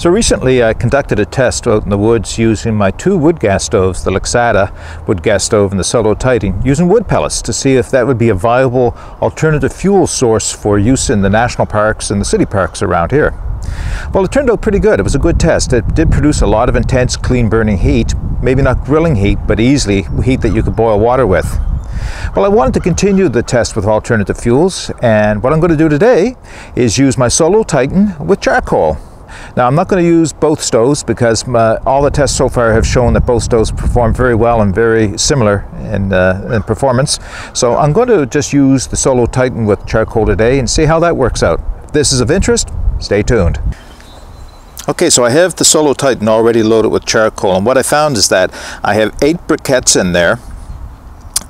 So recently I conducted a test out in the woods using my two wood gas stoves, the Lixada wood gas stove and the Solo Titan, using wood pellets to see if that would be a viable alternative fuel source for use in the national parks and the city parks around here. Well, it turned out pretty good. It was a good test. It did produce a lot of intense, clean burning heat, maybe not grilling heat, but easily heat that you could boil water with. Well, I wanted to continue the test with alternative fuels, and what I'm going to do today is use my Solo Titan with charcoal. Now, I'm not going to use both stoves because all the tests so far have shown that both stoves perform very well and very similar in performance. So I'm going to just use the Solo Titan with charcoal today and see how that works out. If this is of interest, stay tuned. Okay, so I have the Solo Titan already loaded with charcoal, and what I found is that I have 8 briquettes in there.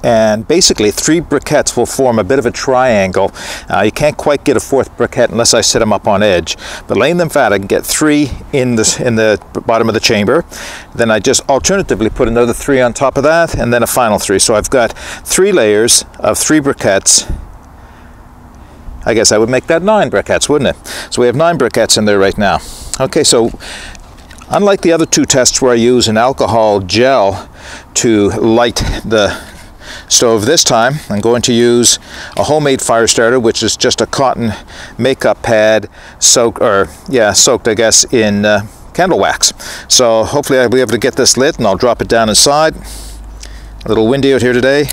And basically 3 briquettes will form a bit of a triangle. You can't quite get a 4th briquette unless I set them up on edge. But laying them flat, I can get 3 in the bottom of the chamber. Then I just alternatively put another 3 on top of that, and then a final 3. So I've got 3 layers of 3 briquettes. I guess I would make that 9 briquettes, wouldn't it? So we have 9 briquettes in there right now. Okay, so unlike the other 2 tests where I use an alcohol gel to light the stove, this time I'm going to use a homemade fire starter, which is just a cotton makeup pad soaked I guess in candle wax. So hopefully I'll be able to get this lit, and I'll drop it down inside. A little windy out here today.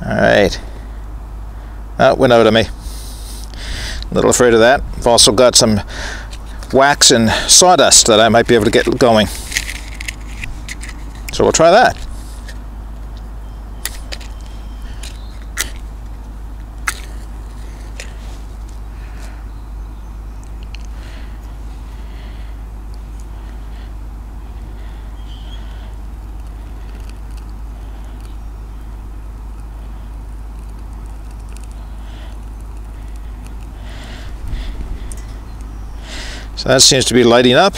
Alright, that went out of me. A little afraid of that. I've also got some wax and sawdust that I might be able to get going. So we'll try that. So that seems to be lighting up.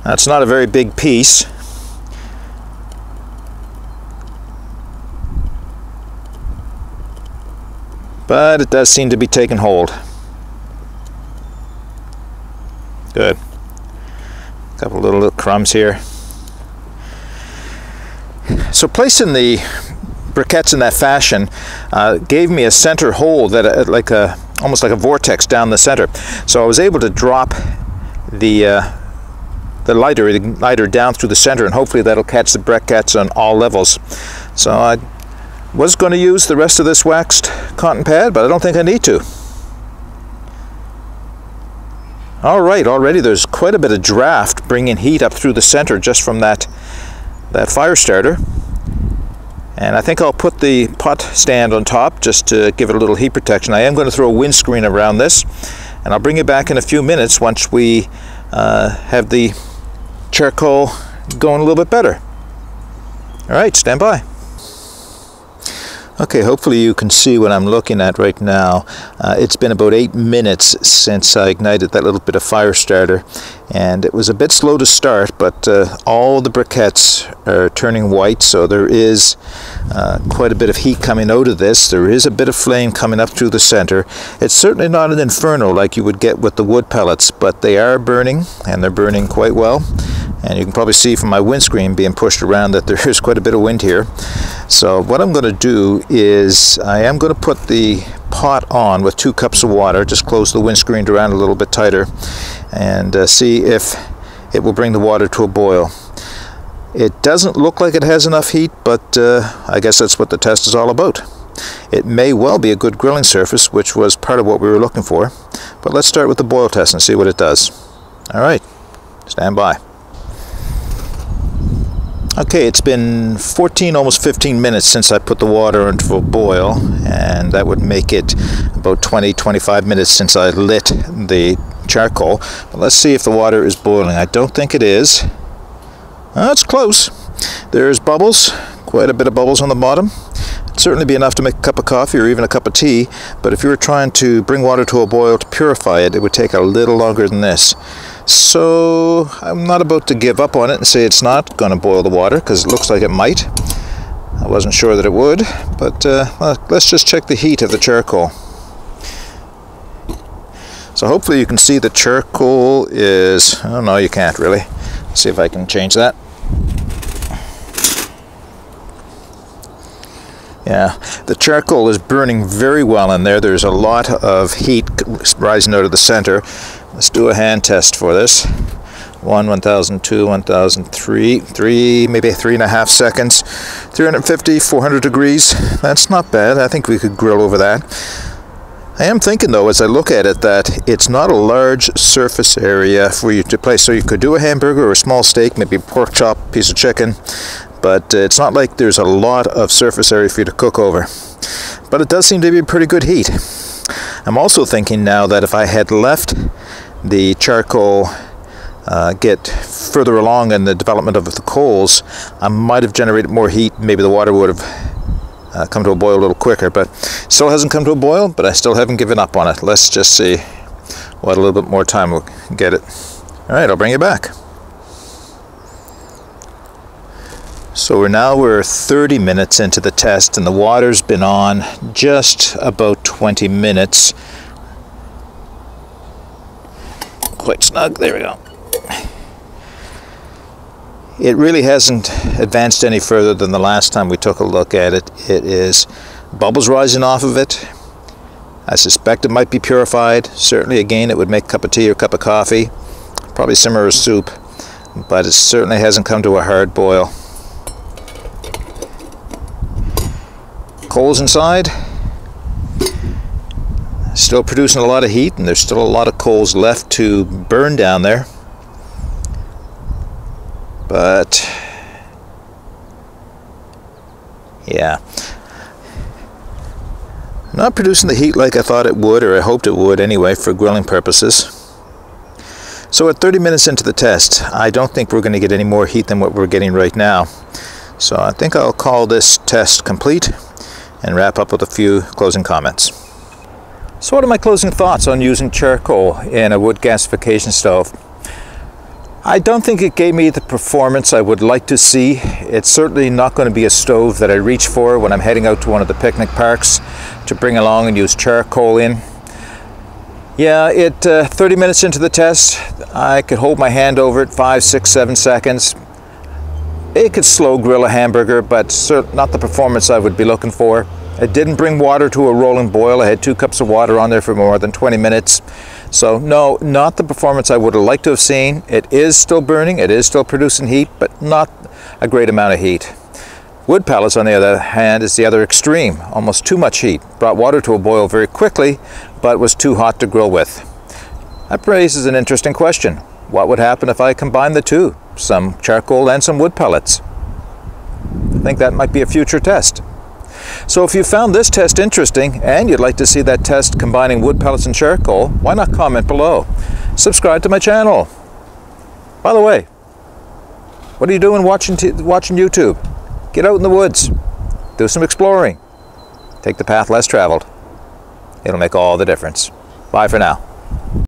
That's not a very big piece. But it does seem to be taking hold. Good. A couple little crumbs here. So placing the briquettes in that fashion gave me a center hole that almost like a vortex down the center. So I was able to drop the lighter down through the center, and hopefully that'll catch the briquettes on all levels. So I was going to use the rest of this waxed cotton pad, but I don't think I need to. All right, already there's quite a bit of draft bringing heat up through the center just from that fire starter. And I think I'll put the pot stand on top just to give it a little heat protection. I am going to throw a windscreen around this, and I'll bring it back in a few minutes once we have the charcoal going a little bit better. All right, stand by. Okay, hopefully you can see what I'm looking at right now. It's been about 8 minutes since I ignited that little bit of fire starter, and it was a bit slow to start, but all the briquettes are turning white, so there is quite a bit of heat coming out of this. There is a bit of flame coming up through the center. It's certainly not an inferno like you would get with the wood pellets, but they are burning, and they're burning quite well. And you can probably see from my windscreen being pushed around that there is quite a bit of wind here. So what I'm going to do is I am going to put the pot on with 2 cups of water, just close the windscreen around a little bit tighter, and see if it will bring the water to a boil. It doesn't look like it has enough heat, but I guess that's what the test is all about. It may well be a good grilling surface, which was part of what we were looking for. But let's start with the boil test and see what it does. All right, stand by. Okay, it's been 14, almost 15 minutes since I put the water into a boil, and that would make it about 20-25 minutes since I lit the charcoal. But let's see if the water is boiling. I don't think it is. It's close. There's bubbles, quite a bit of bubbles on the bottom. certainly be enough to make a cup of coffee or even a cup of tea, but if you were trying to bring water to a boil to purify it, it would take a little longer than this. So I'm not about to give up on it and say it's not going to boil the water, because it looks like it might. I wasn't sure that it would, but let's just check the heat of the charcoal. So hopefully you can see the charcoal is, oh no, you can't really. Let's see if I can change that. Yeah, the charcoal is burning very well in there. There's a lot of heat rising out of the center. Let's do a hand test for this. 1002, 1003, 3, maybe 3.5 seconds. 350, 400 degrees. That's not bad. I think we could grill over that. I am thinking though, as I look at it, that it's not a large surface area for you to place. So you could do a hamburger or a small steak, maybe a pork chop, piece of chicken, but it's not like there's a lot of surface area for you to cook over. But it does seem to be pretty good heat. I'm also thinking now that if I had left the charcoal get further along in the development of the coals, I might have generated more heat. Maybe the water would have come to a boil a little quicker, but still hasn't come to a boil, but I still haven't given up on it. Let's just see what a little bit more time will get it. All right, I'll bring you back. So we're 30 minutes into the test, and the water's been on just about 20 minutes. Quite snug, there we go. It really hasn't advanced any further than the last time we took a look at it. It is bubbles rising off of it. I suspect it might be purified. Certainly, again, it would make a cup of tea or a cup of coffee. Probably simmer a soup, but it certainly hasn't come to a hard boil. Coals inside. Still producing a lot of heat, and there's still a lot of coals left to burn down there. But yeah, not producing the heat like I thought it would, or I hoped it would anyway, for grilling purposes. So at 30 minutes into the test, I don't think we're going to get any more heat than what we're getting right now. So I think I'll call this test complete and wrap up with a few closing comments. So what are my closing thoughts on using charcoal in a wood gasification stove? I don't think it gave me the performance I would like to see. It's certainly not going to be a stove that I reach for when I'm heading out to one of the picnic parks to bring along and use charcoal in. Yeah, 30 minutes into the test, I could hold my hand over it 5, 6, 7 seconds. It could slow grill a hamburger, but not the performance I would be looking for. It didn't bring water to a rolling boil. I had 2 cups of water on there for more than 20 minutes. So no, not the performance I would have liked to have seen. It is still burning, it is still producing heat, but not a great amount of heat. Wood pellets, on the other hand, is the other extreme. Almost too much heat. Brought water to a boil very quickly, but was too hot to grill with. That raises an interesting question. What would happen if I combined the two? Some charcoal and some wood pellets? I think that might be a future test. So if you found this test interesting and you'd like to see that test combining wood pellets and charcoal, why not comment below? Subscribe to my channel. By the way, what are you doing watching YouTube? Get out in the woods. Do some exploring. Take the path less traveled. It'll make all the difference. Bye for now.